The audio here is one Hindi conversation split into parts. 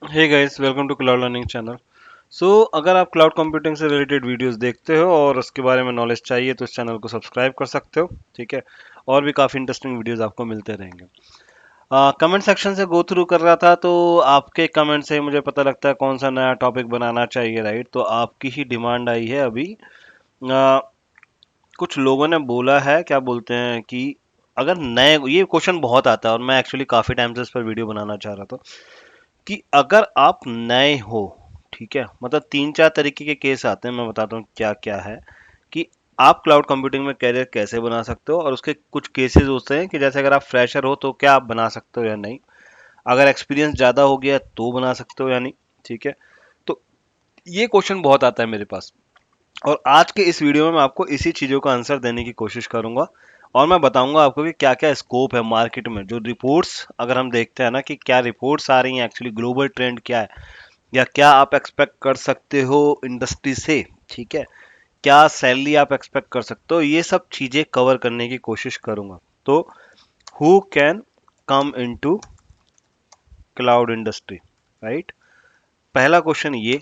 Hey guys, welcome to cloud learning channel. अगर आप क्लाउड कंप्यूटिंग से रिलेटेड वीडियोस देखते हो और उसके बारे में नॉलेज चाहिए तो इस चैनल को सब्सक्राइब कर सकते हो। ठीक है। और भी काफ़ी इंटरेस्टिंग वीडियोस आपको मिलते रहेंगे। कमेंट सेक्शन से गो थ्रू कर रहा था तो आपके कमेंट से मुझे पता लगता है कौन सा नया टॉपिक बनाना चाहिए, राइट। तो आपकी ही डिमांड आई है अभी। आ, कुछ लोगों ने बोला है, क्या बोलते हैं कि अगर नए, ये क्वेश्चन बहुत आता है और मैं एक्चुअली काफ़ी टाइम से इस पर वीडियो बनाना चाह रहा था कि अगर आप नए हो, ठीक है, मतलब तीन चार तरीके के केस आते हैं, मैं बताता हूँ क्या क्या है कि आप क्लाउड कंप्यूटिंग में कैरियर कैसे बना सकते हो। और उसके कुछ केसेस होते हैं कि जैसे अगर आप फ्रेशर हो तो क्या आप बना सकते हो या नहीं, अगर एक्सपीरियंस ज़्यादा हो गया तो बना सकते हो या नहीं। ठीक है। तो ये क्वेश्चन बहुत आता है मेरे पास, और आज के इस वीडियो में मैं आपको इसी चीज़ों का आंसर देने की कोशिश करूंगा। और मैं बताऊंगा आपको कि क्या क्या स्कोप है मार्केट में, जो रिपोर्ट्स अगर हम देखते हैं ना कि क्या रिपोर्ट्स आ रही हैं, एक्चुअली ग्लोबल ट्रेंड क्या है, या क्या आप एक्सपेक्ट कर सकते हो इंडस्ट्री से। ठीक है। क्या सैलरी आप एक्सपेक्ट कर सकते हो, ये सब चीजें कवर करने की कोशिश करूंगा। तो who can come into cloud industry, right. पहला क्वेश्चन ये,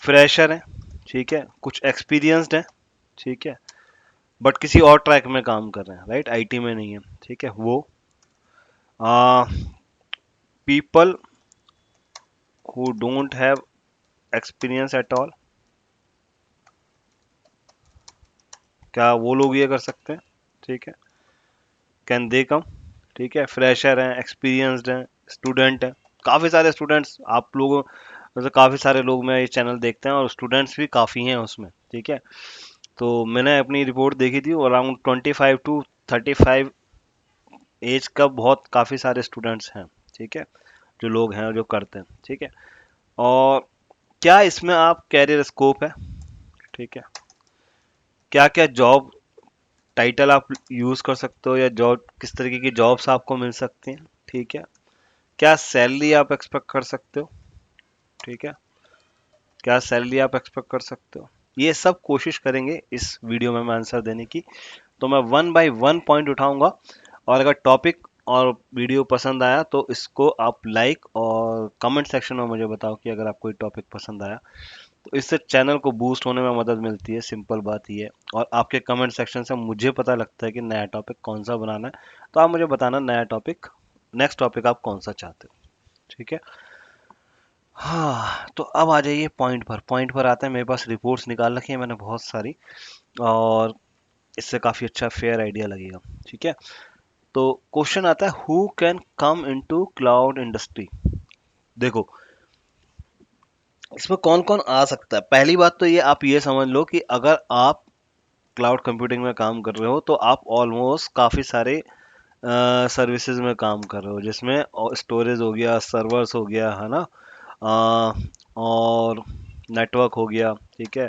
फ्रेशर है, ठीक है, कुछ एक्सपीरियंस्ड है, ठीक है, बट किसी और ट्रैक में काम कर रहे हैं, राइट, आईटी में नहीं है, ठीक है। वो people who don't have experience at all, क्या वो लोग ये कर सकते हैं? ठीक है। कैन दे कम, ठीक है, फ्रेशर हैं, एक्सपीरियंस्ड हैं, स्टूडेंट हैं। काफ़ी सारे स्टूडेंट्स आप लोगों, मतलब काफ़ी सारे लोग मैं ये चैनल देखते हैं और स्टूडेंट्स भी काफ़ी हैं उसमें। ठीक है। तो मैंने अपनी रिपोर्ट देखी थी, अराउंड 25 to 35 एज का बहुत काफ़ी सारे स्टूडेंट्स हैं। ठीक है। जो लोग हैं जो करते हैं। ठीक है। और क्या इसमें आप कैरियर स्कोप है, ठीक है, क्या क्या जॉब टाइटल आप यूज कर सकते हो, या जॉब किस तरीके की जॉब्स आपको मिल सकती हैं, ठीक है, क्या सैलरी आप एक्सपेक्ट कर सकते हो, ठीक है, क्या सैलरी आप एक्सपेक्ट कर सकते हो, ये सब कोशिश करेंगे इस वीडियो में मैं आंसर देने की। तो मैं वन बाय वन पॉइंट उठाऊंगा, और अगर टॉपिक और वीडियो पसंद आया तो इसको आप लाइक और कमेंट सेक्शन में मुझे बताओ कि अगर आपको ये टॉपिक पसंद आया। तो इससे चैनल को बूस्ट होने में मदद मिलती है, सिंपल बात ये है। और आपके कमेंट सेक्शन से मुझे पता लगता है कि नया टॉपिक कौन सा बनाना है। तो आप मुझे बताना नया टॉपिक, नेक्स्ट टॉपिक आप कौन सा चाहते हो। ठीक है। हाँ, तो अब आ जाइए पॉइंट पर। पॉइंट पर आते हैं, मेरे पास रिपोर्ट्स निकाल रखी है मैंने बहुत सारी, और इससे काफ़ी अच्छा फेयर आइडिया लगेगा। ठीक है। तो क्वेश्चन आता है, who can come into cloud industry. देखो, इसमें कौन कौन आ सकता है। पहली बात तो ये, आप ये समझ लो कि अगर आप क्लाउड कंप्यूटिंग में काम कर रहे हो तो आप ऑलमोस्ट काफ़ी सारे सर्विसेज में काम कर रहे हो, जिसमें स्टोरेज हो गया, सर्वर्स हो गया, है ना, और नेटवर्क हो गया, ठीक है,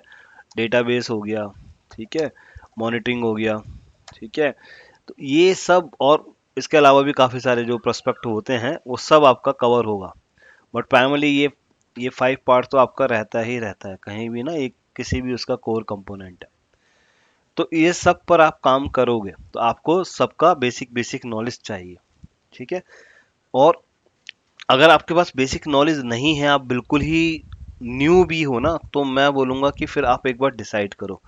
डेटाबेस हो गया, ठीक है, मॉनिटरिंग हो गया, ठीक है। तो ये सब, और इसके अलावा भी काफ़ी सारे जो प्रोस्पेक्ट होते हैं वो सब आपका कवर होगा। बट प्राइमरली ये 5 पार्ट तो आपका रहता ही रहता है कहीं भी ना, एक किसी भी उसका कोर कंपोनेंट है। तो ये सब पर आप काम करोगे तो आपको सबका बेसिक बेसिक नॉलेज चाहिए। ठीक है। और अगर आपके पास बेसिक नॉलेज नहीं है, आप बिल्कुल ही न्यू भी हो ना, तो मैं बोलूँगा कि फिर आप एक बार डिसाइड करो।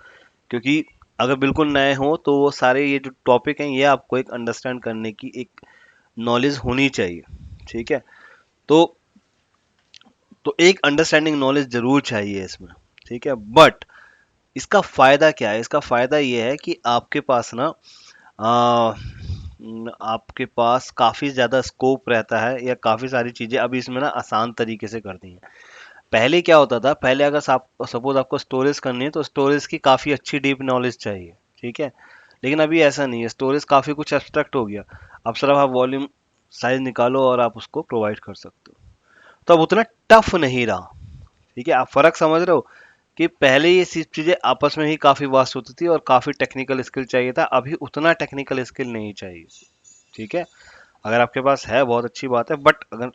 क्योंकि अगर बिल्कुल नए हो तो वो सारे ये जो टॉपिक हैं ये आपको एक अंडरस्टैंड करने की एक नॉलेज होनी चाहिए। ठीक है। तो एक अंडरस्टैंडिंग नॉलेज ज़रूर चाहिए इसमें। ठीक है। बट इसका फ़ायदा क्या है? इसका फ़ायदा ये है कि आपके पास ना, आपके पास काफ़ी ज़्यादा स्कोप रहता है, या काफ़ी सारी चीज़ें अभी इसमें ना आसान तरीके से कर दी हैं। पहले क्या होता था, पहले अगर सपोज आपको स्टोरेज करनी है तो स्टोरेज की काफ़ी अच्छी डीप नॉलेज चाहिए। ठीक है। लेकिन अभी ऐसा नहीं है, स्टोरेज काफ़ी कुछ एब्स्ट्रैक्ट हो गया। अब सिर्फ आप वॉल्यूम साइज निकालो और आप उसको प्रोवाइड कर सकते हो। तो अब उतना टफ नहीं रहा। ठीक है। आप फर्क समझ रहे हो कि पहले ये सब चीज़ें आपस में ही काफ़ी वास्ट होती थी और काफ़ी टेक्निकल स्किल चाहिए था, अभी उतना टेक्निकल स्किल नहीं चाहिए। ठीक है। अगर आपके पास है बहुत अच्छी बात है, बट अगर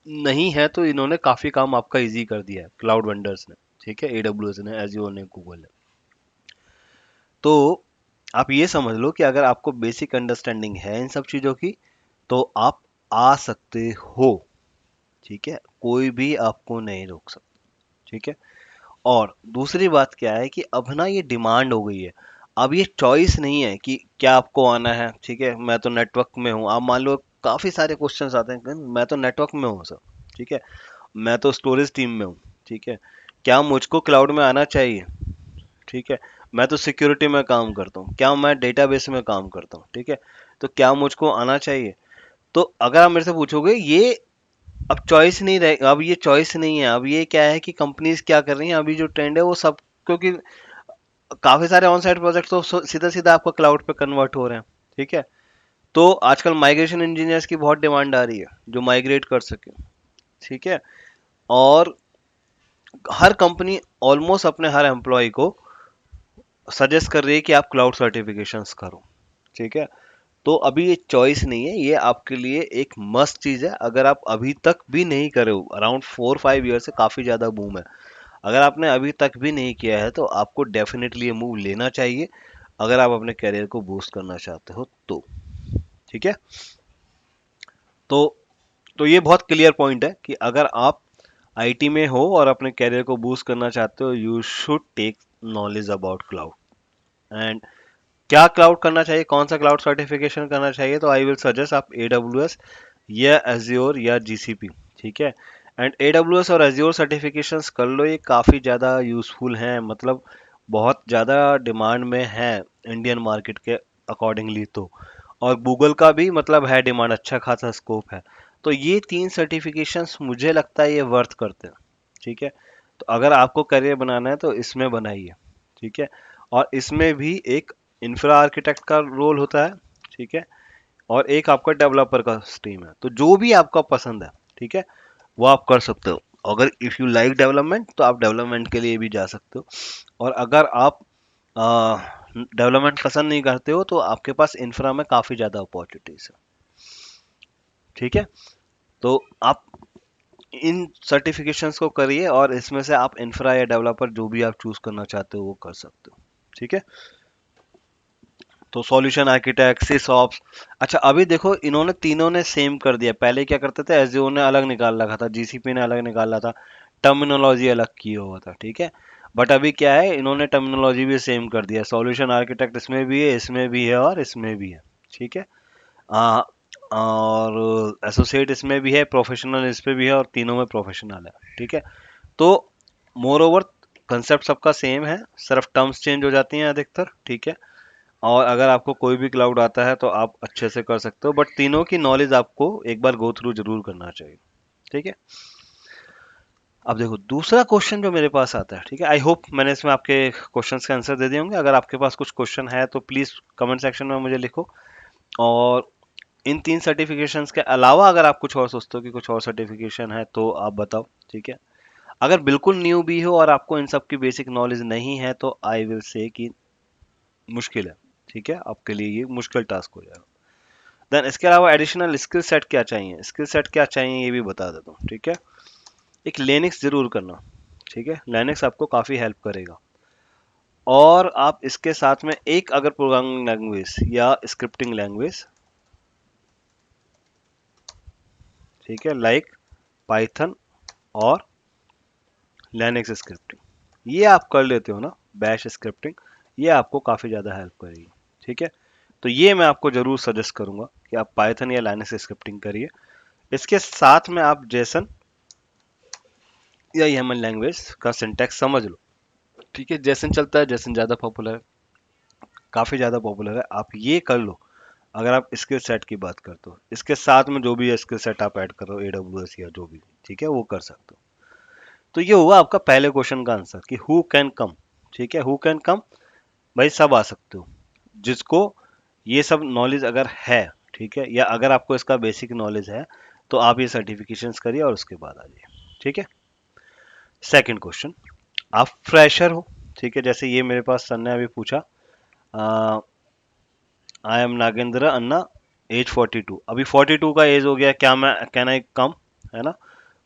नहीं है तो इन्होंने काफ़ी काम आपका इजी कर दिया है क्लाउड वेंडर्स ने। ठीक है। एडब्ल्यूएस ने, एज़्योर ने, गूगल ने। तो आप ये समझ लो कि अगर आपको बेसिक अंडरस्टैंडिंग है इन सब चीज़ों की तो आप आ सकते हो। ठीक है, कोई भी आपको नहीं रोक सकता। ठीक है, और दूसरी बात क्या है कि अब ना ये डिमांड हो गई है। अब ये चॉइस नहीं है कि क्या आपको आना है। ठीक है, मैं तो नेटवर्क में हूँ, आप मान लो काफी सारे क्वेश्चंस आते हैं कि मैं तो नेटवर्क में हूँ सर। ठीक है, मैं तो स्टोरेज टीम में हूँ। ठीक है, क्या मुझको क्लाउड में आना चाहिए। ठीक है, मैं तो सिक्योरिटी में काम करता हूँ, क्या मैं डेटाबेस में काम करता हूँ। ठीक है, तो क्या मुझको आना चाहिए। तो अगर आप मेरे से पूछोगे ये अब चॉइस नहीं रहे, अब ये चॉइस नहीं है। अब ये क्या है कि कंपनीज क्या कर रही हैं, अभी जो ट्रेंड है वो सब, क्योंकि काफी सारे ऑन साइट प्रोजेक्ट तो सीधा सीधा आपका क्लाउड पे कन्वर्ट हो रहे हैं। ठीक है, तो आजकल माइग्रेशन इंजीनियर्स की बहुत डिमांड आ रही है जो माइग्रेट कर सके। ठीक है, और हर कंपनी ऑलमोस्ट अपने हर एम्प्लॉय को सजेस्ट कर रही है कि आप क्लाउड सर्टिफिकेशंस करो। ठीक है, तो अभी ये चॉइस नहीं है, ये आपके लिए एक मस्ट चीज है। अगर आप अभी तक भी नहीं करे हो, अराउंड 4-5 ईयर से काफी ज्यादा बूम है, अगर आपने अभी तक भी नहीं किया है तो आपको डेफिनेटली ये मूव लेना चाहिए, अगर आप अपने करियर को बूस्ट करना चाहते हो तो। ठीक है, तो ये बहुत क्लियर पॉइंट है कि अगर आप आईटी में हो और अपने करियर को बूस्ट करना चाहते हो, you should take knowledge about cloud. And क्या क्लाउड करना चाहिए, कौन सा क्लाउड सर्टिफिकेशन करना चाहिए, तो आई विल सजेस्ट आप AWS या एज्योर या GCP। ठीक है, एंड AWS और एज्योर सर्टिफिकेशंस कर लो, ये काफ़ी ज़्यादा यूज़फुल हैं, मतलब बहुत ज़्यादा डिमांड में है इंडियन मार्केट के अकॉर्डिंगली तो। और गूगल का भी मतलब है डिमांड, अच्छा खासा स्कोप है। तो ये 3 सर्टिफिकेशंस मुझे लगता है ये वर्थ करते हैं। ठीक है, तो अगर आपको करियर बनाना है तो इसमें बनाइए। ठीक है, और इसमें भी एक इंफ्रा आर्किटेक्ट का रोल होता है। ठीक है, और एक आपका डेवलपर का स्ट्रीम है, तो जो भी आपका पसंद है, ठीक है, वो आप कर सकते हो। अगर इफ यू लाइक डेवलपमेंट तो आप डेवलपमेंट के लिए भी जा सकते हो, और अगर आप डेवलपमेंट पसंद नहीं करते हो तो आपके पास इंफ्रा में काफ़ी ज़्यादा अपॉर्चुनिटीज है। ठीक है, तो आप इन सर्टिफिकेशंस को करिए और इसमें से आप इंफ्रा या डेवलपर जो भी आप चूज करना चाहते हो वो कर सकते हो। ठीक है, तो सॉल्यूशन आर्किटेक्ट, सिसऑप्स। अच्छा, अभी देखो इन्होंने तीनों ने सेम कर दिया। पहले क्या करते थे, एज़्योर ने अलग निकाल रखा था, GCP ने अलग निकाला था, टर्मिनोलॉजी अलग की हुआ था। ठीक है, बट अभी क्या है, इन्होंने टर्मिनोलॉजी भी सेम कर दिया। सॉल्यूशन आर्किटेक्ट इसमें भी है, इसमें भी है और इसमें भी है। ठीक है, आ, और एसोसिएट इसमें भी है, प्रोफेशनल इस पे भी है, और तीनों में प्रोफेशनल है। ठीक है, तो मोर ओवर कंसेप्ट सबका सेम है, सिर्फ टर्म्स चेंज हो जाती हैं अधिकतर। ठीक है, और अगर आपको कोई भी क्लाउड आता है तो आप अच्छे से कर सकते हो, बट तीनों की नॉलेज आपको एक बार गो थ्रू जरूर करना चाहिए। ठीक है, अब देखो दूसरा क्वेश्चन जो मेरे पास आता है। ठीक है, आई होप मैंने इसमें आपके क्वेश्चंस के आंसर दे दिए होंगे। अगर आपके पास कुछ क्वेश्चन है तो प्लीज कमेंट सेक्शन में मुझे लिखो। और इन 3 सर्टिफिकेशंस के अलावा अगर आप कुछ और सोचते हो कि कुछ और सर्टिफिकेशन है तो आप बताओ। ठीक है, अगर बिल्कुल न्यू भी हो और आपको इन सब की बेसिक नॉलेज नहीं है तो आई विल से कि मुश्किल है। ठीक है, आपके लिए ये मुश्किल टास्क हो जाएगा। देन इसके अलावा एडिशनल स्किल सेट क्या चाहिए, स्किल सेट क्या चाहिए ये भी बता देता हूँ। ठीक है, एक लिनक्स जरूर करना। ठीक है, लिनक्स आपको काफ़ी हेल्प करेगा। और आप इसके साथ में एक अगर प्रोग्रामिंग लैंग्वेज या स्क्रिप्टिंग लैंग्वेज, ठीक है, लाइक पाइथन और लिनक्स स्क्रिप्टिंग, ये आप कर लेते हो ना, बैश स्क्रिप्टिंग, ये आपको काफ़ी ज़्यादा हेल्प करेगी। ठीक है, तो ये मैं आपको ज़रूर सजेस्ट करूंगा कि आप पाइथन या लिनक्स स्क्रिप्टिंग करिए। इसके साथ में आप जेसन या YAML लैंग्वेज का सिंटैक्स समझ लो। ठीक है, जेसन चलता है, जेसन ज़्यादा पॉपुलर है, काफ़ी ज़्यादा पॉपुलर है, आप ये कर लो। अगर आप स्किल सेट की बात करते हो, इसके साथ में जो भी है स्किल सेट आप ऐड करो, AWS या जो भी, ठीक है, वो कर सकते हो। तो ये हुआ आपका पहले क्वेश्चन का आंसर कि हु कैन कम। ठीक है, हु कैन कम, भाई सब आ सकते हो जिसको ये सब नॉलेज अगर है। ठीक है, या अगर आपको इसका बेसिक नॉलेज है तो आप ये सर्टिफिकेशंस करिए और उसके बाद आ जाइए। ठीक है, सेकंड क्वेश्चन, आप फ्रेशर हो। ठीक है, जैसे ये मेरे पास सर ने अभी पूछा, I am Nagendra Anna, age 42, अभी 42 का एज हो गया, क्या मैं कैन आई कम, है ना,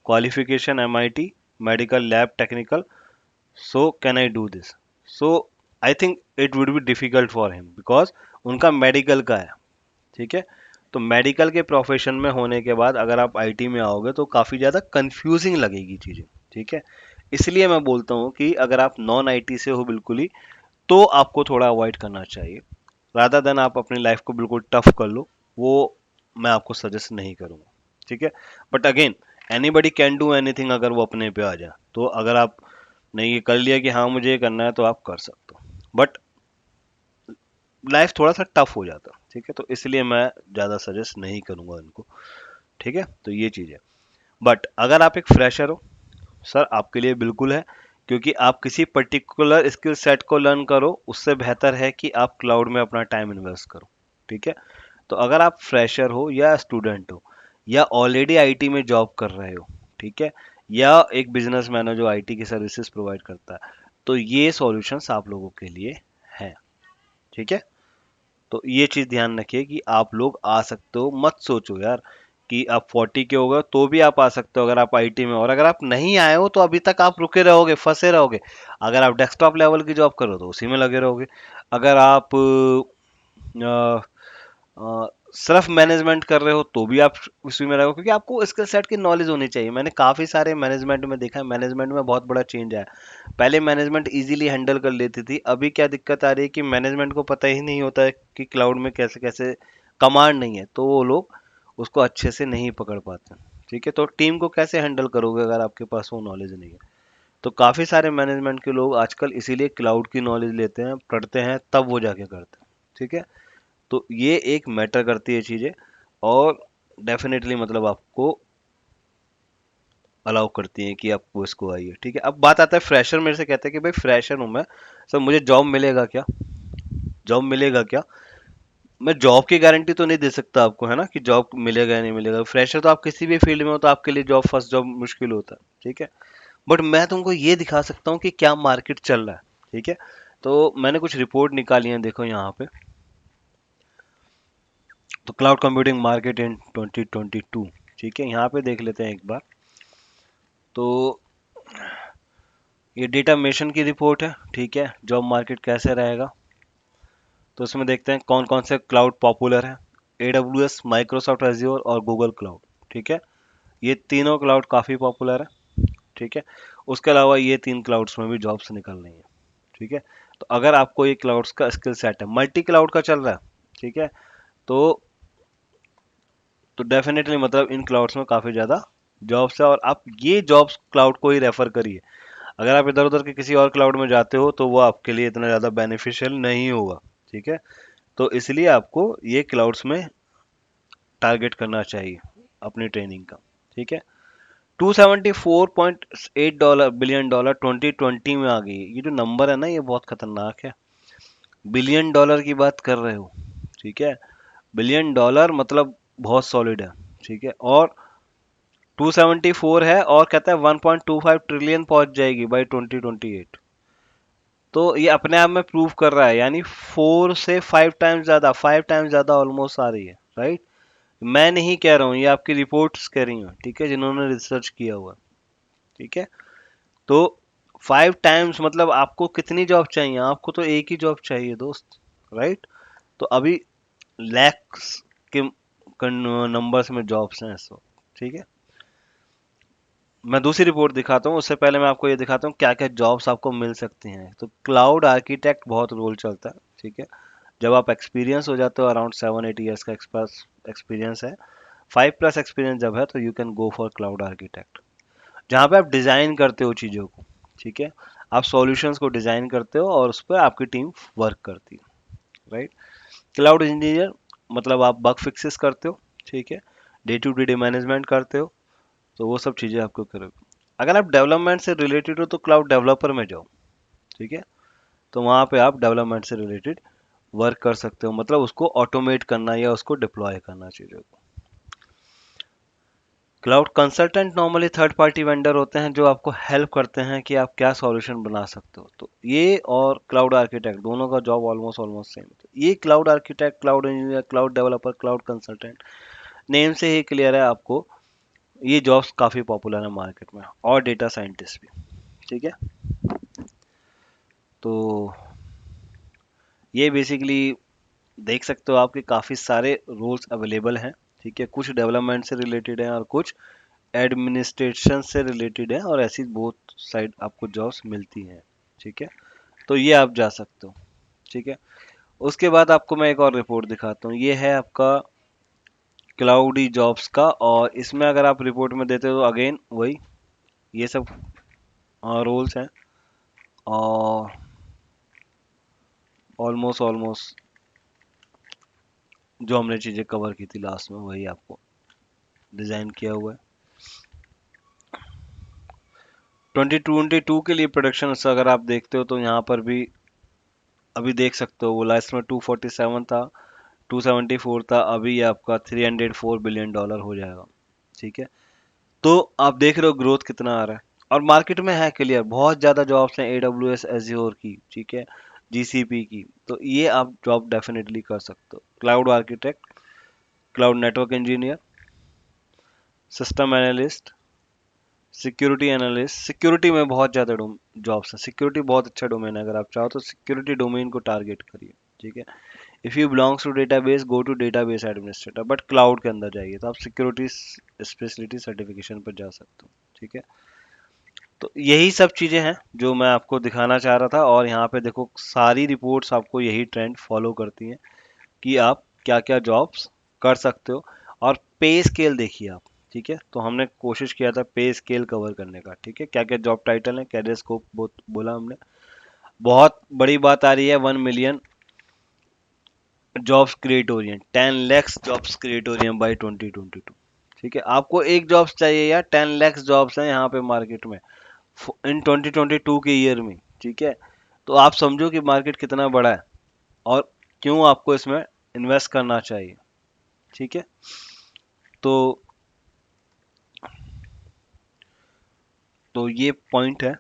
qualification MIT, medical lab technical, so can I do this. So I think it would be difficult for him because उनका मेडिकल का है। ठीक है, तो मेडिकल के प्रोफेशन में होने के बाद अगर आप आईटी में आओगे तो काफ़ी ज़्यादा कंफ्यूजिंग लगेगी चीज़ें, ठीक है। इसलिए मैं बोलता हूँ कि अगर आप नॉन आईटी से हो बिल्कुल ही, तो आपको थोड़ा अवॉइड करना चाहिए, रादर देन आप अपनी लाइफ को बिल्कुल टफ कर लो, वो मैं आपको सजेस्ट नहीं करूँगा, ठीक है। But again, anybody can do anything, अगर वो अपने पे आ जाए तो। अगर आप ने ये कर लिया कि हाँ मुझे ये करना है, तो आप कर सकते हो, बट लाइफ थोड़ा सा टफ हो जाता, ठीक है। तो इसलिए मैं ज़्यादा सजेस्ट नहीं करूँगा इनको, ठीक है। तो ये चीज़ है। बट अगर आप एक फ्रेशर हो, सर आपके लिए बिल्कुल है, क्योंकि आप किसी पर्टिकुलर स्किल सेट को लर्न करो, उससे बेहतर है कि आप क्लाउड में अपना टाइम इन्वेस्ट करो, ठीक है। तो अगर आप फ्रेशर हो या स्टूडेंट हो या ऑलरेडी आईटी में जॉब कर रहे हो, ठीक है, या एक बिजनेसमैन हो जो आईटी की सर्विसेज प्रोवाइड करता है, तो ये सॉल्यूशंस आप लोगों के लिए हैं, ठीक है। तो ये चीज़ ध्यान रखिए कि आप लोग आ सकते हो, मत सोचो यार कि आप 40 के हो गए तो भी आप आ सकते हो अगर आप आईटी में हो। और अगर आप नहीं आए हो तो अभी तक आप रुके रहोगे, फंसे रहोगे। अगर आप डेस्कटॉप लेवल की जॉब करो तो उसी में लगे रहोगे। अगर आप सिर्फ मैनेजमेंट कर रहे हो तो भी आप उसी में रहो, क्योंकि आपको स्किल सेट की नॉलेज होनी चाहिए। मैंने काफ़ी सारे मैनेजमेंट में देखा है, मैनेजमेंट में बहुत बड़ा चेंज आया। पहले मैनेजमेंट इजीली हैंडल कर लेती थी, अभी क्या दिक्कत आ रही है कि मैनेजमेंट को पता ही नहीं होता है कि क्लाउड में कैसे कैसे कमांड नहीं है, तो वो लोग उसको अच्छे से नहीं पकड़ पाते, ठीक है। तो टीम को कैसे हैंडल करोगे अगर आपके पास वो नॉलेज नहीं है। तो काफ़ी सारे मैनेजमेंट के लोग आजकल इसीलिए क्लाउड की नॉलेज लेते हैं, पढ़ते हैं, तब वो जाके करते हैं, ठीक है। तो ये एक मैटर करती है चीज़ें, और डेफिनेटली मतलब आपको अलाउ करती हैं कि आप वो इसको आइए, ठीक है। अब बात आता है फ्रेशर, मेरे से कहते हैं कि भाई फ्रेशर हूँ मैं, सर मुझे जॉब मिलेगा क्या, जॉब मिलेगा क्या। मैं जॉब की गारंटी तो नहीं दे सकता आपको, है ना, कि जॉब मिलेगा या नहीं मिलेगा। फ्रेशर तो आप किसी भी फील्ड में हो तो आपके लिए जॉब, फर्स्ट जॉब मुश्किल होता है, ठीक है। बट मैं तुमको ये दिखा सकता हूँ कि क्या मार्केट चल रहा है, ठीक है। तो मैंने कुछ रिपोर्ट निकाली है, देखो यहाँ पे। तो क्लाउड कंप्यूटिंग मार्केट इन 2022, ठीक है, यहाँ पे देख लेते हैं एक बार। तो ये डेटा मेशन की रिपोर्ट है, ठीक है, जॉब मार्केट कैसे रहेगा। तो इसमें देखते हैं कौन कौन से क्लाउड पॉपुलर है। AWS, माइक्रोसॉफ्ट एज्योर और गूगल क्लाउड, ठीक है। ये तीनों क्लाउड काफ़ी पॉपुलर है, ठीक है। उसके अलावा ये तीन क्लाउड्स में भी जॉब्स निकल रही हैं, ठीक है। तो अगर आपको ये क्लाउड्स का स्किल सेट है, मल्टी क्लाउड का चल रहा है, ठीक है, तो डेफिनेटली मतलब इन क्लाउड्स में काफ़ी ज़्यादा जॉब्स है, और आप ये जॉब्स क्लाउड को ही रेफर करिए। अगर आप इधर उधर के किसी और क्लाउड में जाते हो तो वो आपके लिए इतना ज़्यादा बेनिफिशियल नहीं होगा, ठीक है। तो इसलिए आपको ये क्लाउड्स में टारगेट करना चाहिए अपनी ट्रेनिंग का, ठीक है। 274.8 बिलियन डॉलर 2020 में आ गई। ये जो नंबर है ना, ये बहुत खतरनाक है। बिलियन डॉलर की बात कर रहे हो, ठीक है। बिलियन डॉलर मतलब बहुत सॉलिड है, ठीक है। और 274 है, और कहता है 1.25 ट्रिलियन पहुंच जाएगी बाई 2028। तो ये अपने आप में प्रूव कर रहा है, यानी 4 से 5 टाइम्स ज़्यादा, 5 टाइम्स ज़्यादा ऑलमोस्ट आ रही है, राइट। मैं नहीं कह रहा हूँ, ये आपकी रिपोर्ट्स कह रही हैं, ठीक है, जिन्होंने रिसर्च किया हुआ है, ठीक है। तो 5 टाइम्स मतलब आपको कितनी जॉब चाहिए, आपको तो एक ही जॉब चाहिए दोस्त, राइट। तो अभी लैक्स के नंबर्स में जॉब्स हैं इस वक्त, ठीक है। मैं दूसरी रिपोर्ट दिखाता हूँ, उससे पहले मैं आपको ये दिखाता हूँ क्या क्या जॉब्स आपको मिल सकती हैं। तो क्लाउड आर्किटेक्ट बहुत रोल चलता है, ठीक है। जब आप एक्सपीरियंस हो जाते हो, अराउंड 7-8 ईयर्स का एक्सपीरियंस है, 5+ एक्सपीरियंस जब है, तो you can go for cloud architect, जहाँ पे आप डिज़ाइन करते हो चीज़ों को, ठीक है। आप सॉल्यूशंस को डिज़ाइन करते हो और उस पर आपकी टीम वर्क करती है, राइट। क्लाउड इंजीनियर मतलब आप बग फिक्सेस करते हो, ठीक है, डे टू डे मैनेजमेंट करते हो, तो वो सब चीज़ें आपको करोगे। अगर आप डेवलपमेंट से रिलेटेड हो तो क्लाउड डेवलपर में जाओ, ठीक है। तो वहाँ पे आप डेवलपमेंट से रिलेटेड वर्क कर सकते हो, मतलब उसको ऑटोमेट करना या उसको डिप्लॉय करना चीज़ों को। Cloud consultant normally third party vendor होते हैं जो आपको हेल्प करते हैं कि आप क्या सॉल्यूशन बना सकते हो। तो ये और क्लाउड आर्किटेक्ट दोनों का जॉब ऑलमोस्ट ऑलमोस्ट सेम। तो ये cloud architect, cloud engineer, cloud developer, cloud consultant, name से ही क्लियर है आपको, ये जॉब्स काफ़ी पॉपुलर है मार्केट में, और डेटा साइंटिस्ट भी, ठीक है। तो ये बेसिकली देख सकते हो आपके काफ़ी सारे रोल्स अवेलेबल हैं। ठीक है, कुछ डेवलपमेंट से रिलेटेड हैं और कुछ एडमिनिस्ट्रेशन से रिलेटेड है, और ऐसी बहुत साइड आपको जॉब्स मिलती हैं। ठीक है, तो ये आप जा सकते हो। ठीक है, उसके बाद आपको मैं एक और रिपोर्ट दिखाता हूँ। ये है आपका क्लाउडी जॉब्स का, और इसमें अगर आप रिपोर्ट में देते हो तो अगेन वही ये सब रोल्स हैं, और ऑलमोस्ट ऑलमोस्ट जो हमने चीज़ें कवर की थी लास्ट में वही आपको डिज़ाइन किया हुआ है। 2022 के लिए प्रोडक्शन अगर आप देखते हो तो यहाँ पर भी अभी देख सकते हो, वो लास्ट में 247 था, 274 था, अभी ये आपका 304 बिलियन डॉलर हो जाएगा। ठीक है, तो आप देख रहे हो ग्रोथ कितना आ रहा है, और मार्केट में है क्लियर बहुत ज़्यादा जॉब्स हैं AWS एज्योर की। ठीक है, GCP की, तो ये आप जॉब डेफिनेटली कर सकते हो। Cloud architect, cloud network engineer, system analyst, security analyst. Security में बहुत ज़्यादा जॉब्स हैं। सिक्योरिटी बहुत अच्छा डोमेन है, अगर आप चाहो तो सिक्योरिटी डोमेन को टारगेट करिए। ठीक है, if you belongs to database, go to database administrator, but cloud के अंदर जाइए तो आप सिक्योरिटी स्पेशलिटी सर्टिफिकेशन पर जा सकते हो। ठीक है, तो यही सब चीज़ें हैं जो मैं आपको दिखाना चाह रहा था, और यहाँ पे देखो सारी रिपोर्ट्स आपको यही ट्रेंड फॉलो करती हैं कि आप क्या क्या जॉब्स कर सकते हो। और पे स्केल देखिए आप। ठीक है, तो हमने कोशिश किया था पे स्केल कवर करने का। ठीक है, क्या क्या जॉब टाइटल है, कैरियर स्कोप बोला हमने। बहुत बड़ी बात आ रही है, 1 मिलियन जॉब्स क्रिएट हो रही हैं, 10 लाख जॉब्स क्रिएट हो रही हैं बाई 2022। ठीक है, आपको एक जॉब्स चाहिए या 10 लाख जॉब्स हैं यहाँ पे मार्केट में इन 2022 के ईयर में। ठीक है, तो आप समझो कि मार्केट कितना बड़ा है, और क्यों आपको इसमें इन्वेस्ट करना चाहिए। ठीक है, तो ये पॉइंट है,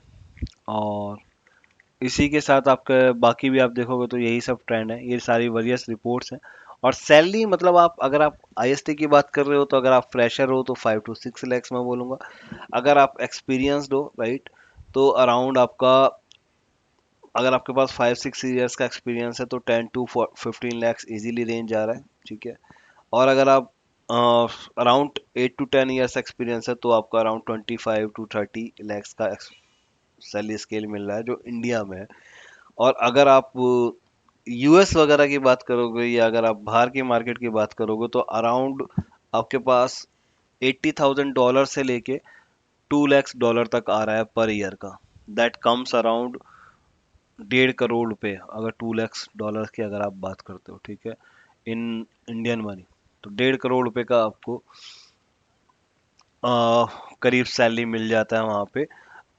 और इसी के साथ आपका बाकी भी आप देखोगे तो यही सब ट्रेंड है, ये सारी वेरियस रिपोर्ट्स हैं। और सैलरी मतलब आप अगर आप IST की बात कर रहे हो, तो अगर आप फ्रेशर हो तो 5 to 6 lakhs मैं बोलूँगा। अगर आप एक्सपीरियंसड हो, राइट, तो अराउंड आपका, अगर आपके पास 5-6 ईयर्स का एक्सपीरियंस है तो 10 to 15 lakhs इजीली रेंज आ रहा है। ठीक है, और अगर आप अराउंड 8 to 10 ईयर्स एक्सपीरियंस है तो आपका अराउंड 25 to 30 lakhs का सैलरी स्केल मिल रहा है जो इंडिया में है। और अगर आप US वगैरह की बात करोगे, या अगर आप बाहर की मार्केट की बात करोगे, तो अराउंड आपके पास $80,000 से लेके $2 लाख तक आ रहा है पर ईयर का। दैट कम्स अराउंड 1.5 करोड़ रुपए, अगर $2 लाख की अगर आप बात करते हो। ठीक है, इन इंडियन मनी, तो 1.5 करोड़ रुपए का आपको करीब सैलरी मिल जाता है वहाँ पे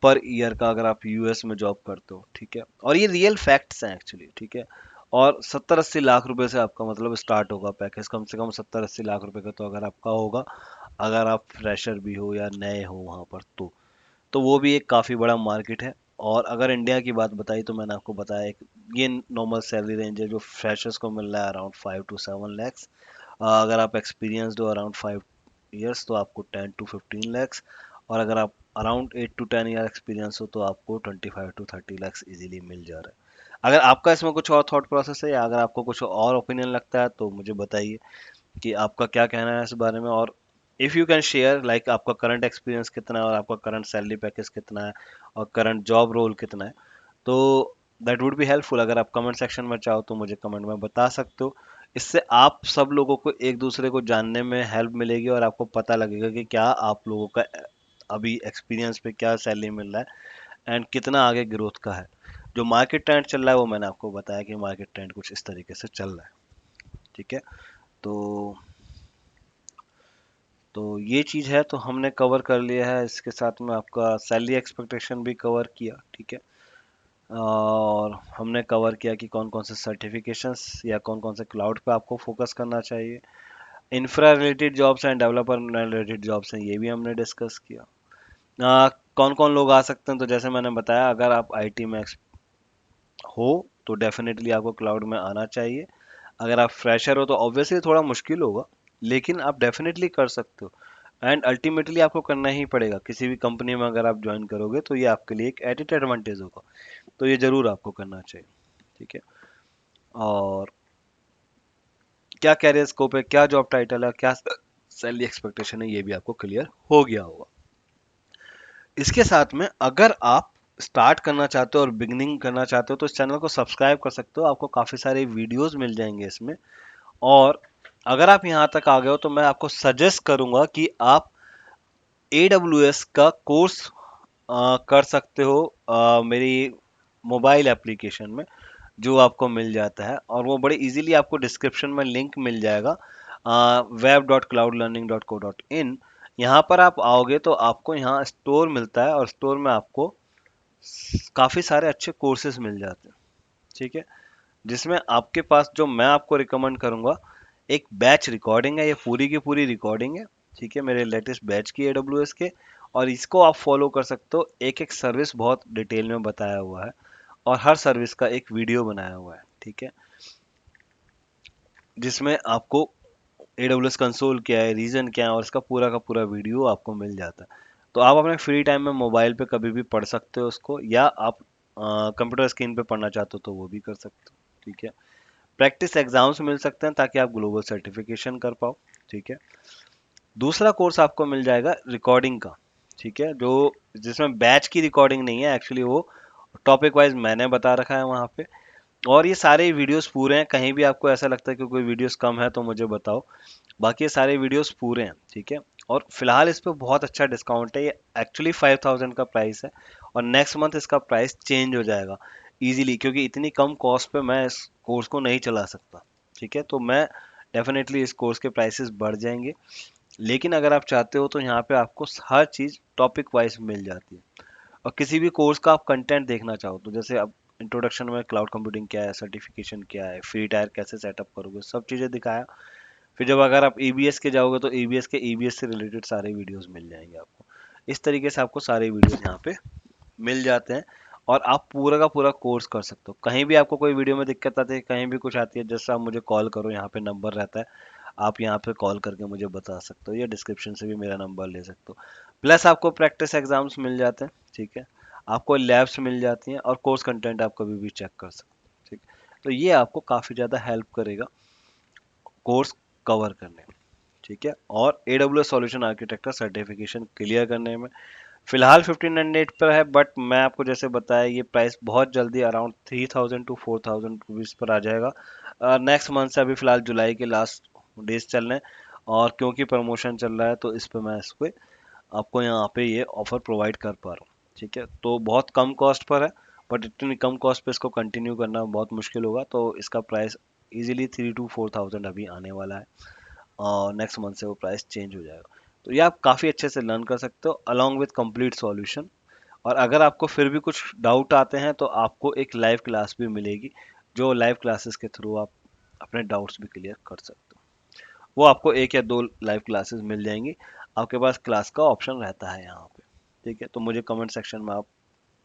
पर ईयर का, अगर आप US में जॉब करते हो। ठीक है, और ये रियल फैक्ट्स हैं एक्चुअली। ठीक है, और 70-80 लाख रुपए से आपका मतलब स्टार्ट होगा पैकेज, कम से कम 70-80 लाख रुपए का तो अगर आपका होगा, अगर आप फ्रेशर भी हो या नए हो वहाँ पर, तो वो भी एक काफ़ी बड़ा मार्केट है। और अगर इंडिया की बात बताई तो मैंने आपको बताया एक ये नॉर्मल सैलरी रेंज है जो फ्रेशर्स को मिल रहा है, अराउंड 5 to 7 lakhs। अगर आप एक्सपीरियंसड हो अराउंड 5 ईयर्स तो आपको 10 to 15 lakhs। और अगर आप अराउंड 8 to 10 ईयर एक्सपीरियंस हो तो आपको 25 to 30 lakhs इजीली मिल जा रहा है। अगर आपका इसमें कुछ और थॉट प्रोसेस है, या अगर आपको कुछ और ओपिनियन लगता है तो मुझे बताइए कि आपका क्या कहना है इस बारे में। और if you can share like आपका करंट एक्सपीरियंस कितना है, और आपका करंट सैलरी पैकेज कितना है, और करंट जॉब रोल कितना है, तो दैट वुड बी हेल्पफुल। अगर आप कमेंट सेक्शन में चाहो तो मुझे कमेंट में बता सकते हो। इससे आप सब लोगों को एक दूसरे को जानने में हेल्प मिलेगी, और आपको पता लगेगा कि क्या आप लोगों का अभी एक्सपीरियंस पे क्या सैलरी मिल रहा है, एंड कितना आगे ग्रोथ का है। जो मार्केट ट्रेंड चल रहा है वो मैंने आपको बताया कि मार्केट ट्रेंड कुछ इस तरीके से चल रहा है। ठीक है, तो ये चीज़ है, तो हमने कवर कर लिया है। इसके साथ में आपका सैलरी एक्सपेक्टेशन भी कवर किया। ठीक है, और हमने कवर किया कि कौन कौन से सर्टिफिकेशंस या कौन कौन से क्लाउड पे आपको फोकस करना चाहिए। इंफ्रा रिलेटेड जॉब्स हैं, डेवलपर रिलेटेड जॉब्स हैं, ये भी हमने डिस्कस किया। कौन कौन लोग आ सकते हैं, तो जैसे मैंने बताया, अगर आप IT में हो तो डेफिनेटली आपको क्लाउड में आना चाहिए। अगर आप फ्रेशर हो तो ऑब्वियसली थोड़ा मुश्किल होगा, लेकिन आप डेफिनेटली कर सकते हो। एंड अल्टीमेटली आपको करना ही पड़ेगा, किसी भी कंपनी में अगर आप ज्वाइन करोगे तो ये आपके लिए एक एडिट एडवांटेज होगा, तो ये ज़रूर आपको करना चाहिए। ठीक है, और क्या कैरियर स्कोप है, क्या जॉब टाइटल है, क्या सैलरी एक्सपेक्टेशन है, ये भी आपको क्लियर हो गया होगा। इसके साथ में अगर आप स्टार्ट करना चाहते हो और बिगनिंग करना चाहते हो तो इस चैनल को सब्सक्राइब कर सकते हो, आपको काफ़ी सारे वीडियोस मिल जाएंगे इसमें। और अगर आप यहाँ तक आ गए हो तो मैं आपको सजेस्ट करूंगा कि आप AWS का कोर्स कर सकते हो मेरी मोबाइल एप्लीकेशन में, जो आपको मिल जाता है और वो बड़े इजीली आपको डिस्क्रिप्शन में लिंक मिल जाएगा, web.cloudlearning.co.in। यहाँ पर आप आओगे तो आपको यहाँ स्टोर मिलता है और स्टोर में आपको काफ़ी सारे अच्छे कोर्सेज मिल जाते हैं, ठीक है। जिसमें आपके पास जो मैं आपको रिकमेंड करूँगा, एक बैच रिकॉर्डिंग है, ये पूरी की पूरी रिकॉर्डिंग है, ठीक है, मेरे लेटेस्ट बैच की AWS के। और इसको आप फॉलो कर सकते हो, एक एक सर्विस बहुत डिटेल में बताया हुआ है और हर सर्विस का एक वीडियो बनाया हुआ है, ठीक है, जिसमें आपको AWS कंसोल क्या है, रीजन क्या है और इसका पूरा का पूरा वीडियो आपको मिल जाता है। तो आप अपने फ्री टाइम में मोबाइल पे कभी भी पढ़ सकते हो उसको, या आप कंप्यूटर स्क्रीन पे पढ़ना चाहते हो तो वो भी कर सकते हो, ठीक है। प्रैक्टिस एग्जाम्स मिल सकते हैं ताकि आप ग्लोबल सर्टिफिकेशन कर पाओ, ठीक है। दूसरा कोर्स आपको मिल जाएगा रिकॉर्डिंग का, ठीक है, जो जिसमें बैच की रिकॉर्डिंग नहीं है, एक्चुअली वो टॉपिक वाइज मैंने बता रखा है वहाँ पे। और ये सारे वीडियोस पूरे हैं, कहीं भी आपको ऐसा लगता है कि कोई वीडियोस कम है तो मुझे बताओ, बाकी ये सारे वीडियोस पूरे हैं, ठीक है। और फिलहाल इस पे बहुत अच्छा डिस्काउंट है, ये एक्चुअली 5000 का प्राइस है और नेक्स्ट मंथ इसका प्राइस चेंज हो जाएगा इजीली, क्योंकि इतनी कम कॉस्ट पे मैं इस कोर्स को नहीं चला सकता, ठीक है। तो मैं डेफिनेटली इस कोर्स के प्राइसेस बढ़ जाएंगे, लेकिन अगर आप चाहते हो तो यहाँ पे आपको हर चीज़ टॉपिक वाइज मिल जाती है। और किसी भी कोर्स का आप कंटेंट देखना चाहो तो जैसे अब इंट्रोडक्शन में क्लाउड कंप्यूटिंग क्या है, सर्टिफिकेशन क्या है, फ्री टायर कैसे सेटअप करोगे, सब चीज़ें दिखाया। फिर जब अगर आप EBS के जाओगे तो EBS से रिलेटेड सारे वीडियोस मिल जाएंगे आपको। इस तरीके से आपको सारे वीडियोस यहाँ पे मिल जाते हैं और आप पूरा का पूरा कोर्स कर सकते हो। कहीं भी आपको कोई वीडियो में दिक्कत आती है, कहीं भी कुछ आती है, जैसे आप मुझे कॉल करो, यहाँ पे नंबर रहता है, आप यहाँ पे कॉल करके मुझे बता सकते हो या डिस्क्रिप्शन से भी मेरा नंबर ले सकते हो। प्लस आपको प्रैक्टिस एग्जाम्स मिल जाते हैं, ठीक है, आपको लैब्स मिल जाती हैं और कोर्स कंटेंट आप कभी भी चेक कर सकते हो, ठीक। तो ये आपको काफ़ी ज़्यादा हेल्प करेगा कोर्स कवर करने में, ठीक है, और AWS solution architecture certification clear करने में। फिलहाल 1500 पर है, बट मैं आपको जैसे बताया ये प्राइस बहुत जल्दी अराउंड 3000 टू 4000 रुपीज़ पर आ जाएगा नेक्स्ट मंथ से। अभी फिलहाल जुलाई के लास्ट डेज चल रहे हैं और क्योंकि प्रमोशन चल रहा है तो इस पर मैं इसको आपको यहाँ पे ये ऑफर प्रोवाइड कर पा रहा हूँ, ठीक है। तो बहुत कम कॉस्ट पर है, बट इतनी कम कॉस्ट पे इसको कंटिन्यू करना बहुत मुश्किल होगा, तो इसका प्राइस इजीली 3 to 4000 अभी आने वाला है और नेक्स्ट मंथ से वो प्राइस चेंज हो जाएगा। तो ये आप काफ़ी अच्छे से लर्न कर सकते हो अलॉन्ग विथ कंप्लीट सॉल्यूशन। और अगर आपको फिर भी कुछ डाउट आते हैं तो आपको एक लाइव क्लास भी मिलेगी, जो लाइव क्लासेस के थ्रू आप अपने डाउट्स भी क्लियर कर सकते हो। वो आपको 1 या 2 लाइव क्लासेस मिल जाएंगी, आपके पास क्लास का ऑप्शन रहता है यहाँ पे, ठीक है। तो मुझे कमेंट सेक्शन में आप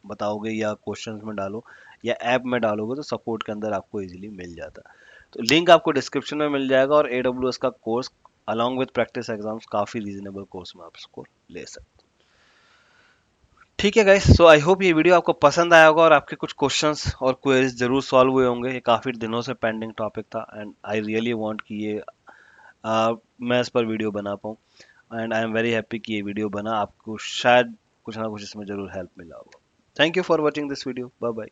बताओगे या क्वेश्चंस में डालो या ऐप में डालोगे तो सपोर्ट के अंदर आपको इजीली मिल जाता है। तो लिंक आपको डिस्क्रिप्शन में मिल जाएगा और AWS का course along with practice exams काफ़ी रीजनेबल कोर्स में आप इसको ले सकते हो। ठीक है गाइस, सो आई होप ये वीडियो आपको पसंद आया होगा और आपके कुछ क्वेश्चंस और क्वेरीज जरूर सॉल्व हुए होंगे। ये काफ़ी दिनों से पेंडिंग टॉपिक था एंड आई रियली वांट कि ये मैं इस पर वीडियो बना पाऊँ and I am very happy कि ये वीडियो बना, आपको शायद कुछ ना कुछ इसमें जरूर हेल्प मिला होगा। Thank you for watching this video, bye bye.